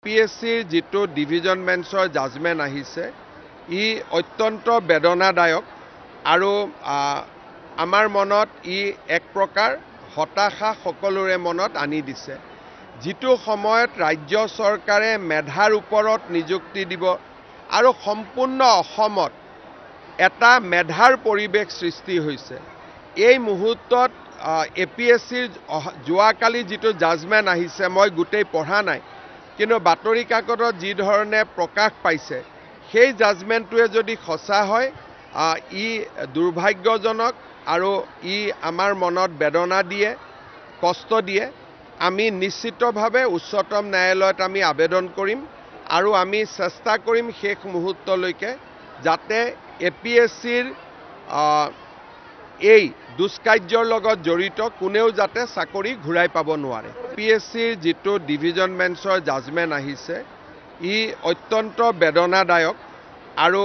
পিএছচিৰ যিটো division বেঞ্চৰ judgement আহিছে ই অত্যন্ত বেদনাদায়ক আৰু আমাৰ মনত ই এক প্ৰকাৰ হতাশা সকলোৰে মনত আনি দিছে। যিটো সময়ত ৰাজ্য চৰকাৰে মেধাৰ ওপৰত নিযুক্তি দিব আৰু সম্পূৰ্ণ অসমত এটা মেধাৰ পৰিৱেশ সৃষ্টি হৈছে, এই মুহূৰ্তত এপিএছচিৰ যোৱাকালি যিটো জাজমেণ্ট আহিছে মই গোটেই পঢ়া নাই, কিন্তু বাতৰি কাকতত যি ধৰণে প্ৰকাশ পাইছে সেই জাজমেণ্টটোৱে যদি সঁচা হয় ই দুৰ্ভাগ্যজনক আৰু ই আমাৰ মনত বেদনা দিয়ে, কষ্ট দিয়ে। আমি নিশ্চিতভাৱে উচ্চতম ন্যায়ালয়ত আমি আবেদন কৰিম আৰু আমি চেষ্টা কৰিম শেষ মুহূৰ্তলৈকে যাতে এপিএছচিৰ এই দুষ্কাৰ্যৰ লগত জড়িত কোনেও যাতে চাকৰি ঘূৰাই পাব নোৱাৰে। পিএছচিৰ যিটো ডিভিজন বেঞ্চৰ জাজমেণ্ট আহিছে ই অত্যন্ত বেদনাদায়ক আৰু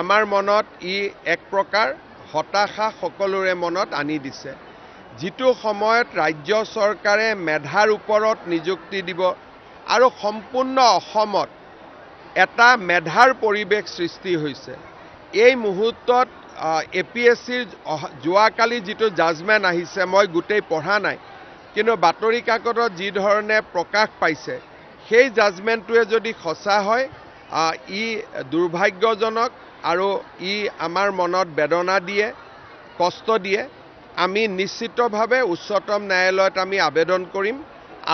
আমাৰ মনত ই এক প্ৰকাৰ হতাশা সকলোৰে মনত আনি দিছে। যিটো সময়ত ৰাজ্য চৰকাৰে মেধাৰ ওপৰত নিযুক্তি দিব আৰু সম্পূৰ্ণ অসমত এটা মেধাৰ পৰিৱেশ সৃষ্টি হৈছে, এই মুহূৰ্তত এপিএছচিৰ যোৱাকালি যিটো জাজমেণ্ট আহিছে মই গোটেই পঢ়া নাই, কিন্তু বাতৰি কাকতত যি ধৰণে প্ৰকাশ পাইছে সেই জাজমেণ্টটোৱে যদি সঁচা হয় ই দুৰ্ভাগ্যজনক আৰু ই আমাৰ মনত বেদনা দিয়ে, কষ্ট দিয়ে। আমি নিশ্চিতভাৱে উচ্চতম ন্যায়ালয়ত আমি আবেদন কৰিম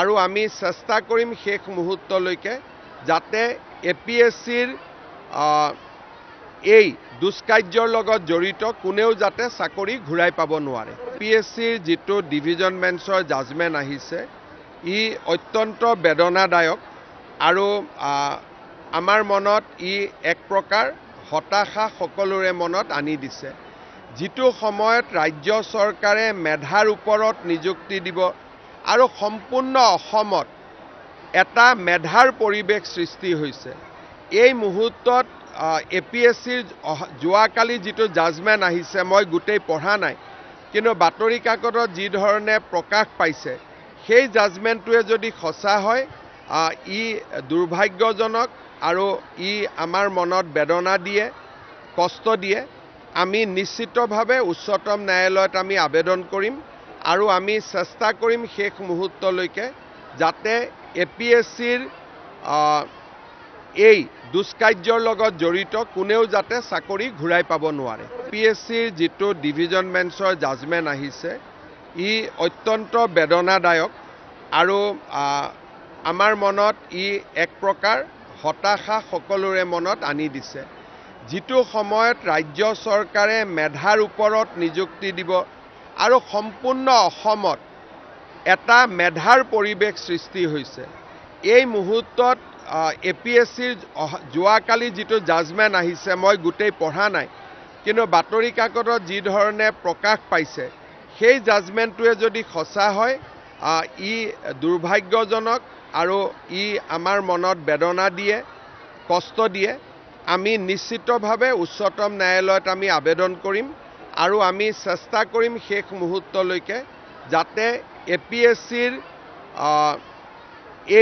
আৰু আমি চেষ্টা কৰিম শেষ মুহূৰ্তলৈকে যাতে এপিএছচিৰ এই দুষ্কাৰ্যৰ লগত জড়িত কোনেও যাতে চাকৰি ঘূৰাই পাব নোৱাৰে। পিএছচিৰ যিটো ডিভিজন বেঞ্চৰ জাজমেণ্ট আহিছে ই অত্যন্ত বেদনাদায়ক আৰু আমাৰ মনত ই এক প্ৰকাৰ হতাশা সকলোৰে মনত আনি দিছে। যিটো সময়ত ৰাজ্য চৰকাৰে মেধাৰ ওপৰত নিযুক্তি দিব আৰু সম্পূৰ্ণ অসমত এটা মেধাৰ পৰিৱেশ সৃষ্টি হৈছে, এই মুহূৰ্তত এপিএছচিৰ যোৱাকালি যিটো জাজমেণ্ট আহিছে মই গোটেই পঢ়া নাই, কিন্তু বাতৰি কাকতত যি ধৰণে প্ৰকাশ পাইছে সেই জাজমেণ্টটোৱে যদি সঁচা হয় ই দুৰ্ভাগ্যজনক আৰু ই আমাৰ মনত বেদনা দিয়ে, কষ্ট দিয়ে। আমি নিশ্চিতভাৱে উচ্চতম ন্যায়ালয়ত আমি আবেদন কৰিম আৰু আমি চেষ্টা কৰিম শেষ মুহূৰ্তলৈকে যাতে এপিএছচিৰ এই দুষ্কাৰ্যৰ লগত জড়িত কোনেও যাতে চাকৰি ঘূৰাই পাব নোৱাৰে। পিএছচিৰ যিটো ডিভিজন বেঞ্চৰ জাজমেণ্ট আহিছে ই অত্যন্ত বেদনাদায়ক আৰু আমাৰ মনত ই এক প্ৰকাৰ হতাশা সকলোৰে মনত আনি দিছে। যিটো সময়ত ৰাজ্য চৰকাৰে মেধাৰ ওপৰত নিযুক্তি দিব আৰু সম্পূৰ্ণ অসমত এটা মেধাৰ পৰিৱেশ সৃষ্টি হৈছে, এই মুহূৰ্তত এপিএছচিৰ যোৱাকালি যিটো জাজমেণ্ট আহিছে মই গোটেই পঢ়া নাই, কিন্তু বাতৰি কাকতত যি ধৰণে প্ৰকাশ পাইছে সেই জাজমেণ্টটোৱে যদি সঁচা হয় ই দুৰ্ভাগ্যজনক আৰু ই আমাৰ মনত বেদনা দিয়ে, কষ্ট দিয়ে। আমি নিশ্চিতভাৱে উচ্চতম ন্যায়ালয়ত আমি আবেদন কৰিম আৰু আমি চেষ্টা কৰিম শেষ মুহূৰ্তলৈকে যাতে এপিএছচিৰ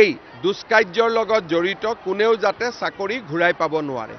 এই দুষ্কাৰ্যৰ লগত জড়িত কোনেও যাতে চাকৰি ঘূৰাই পাব নোৱাৰে।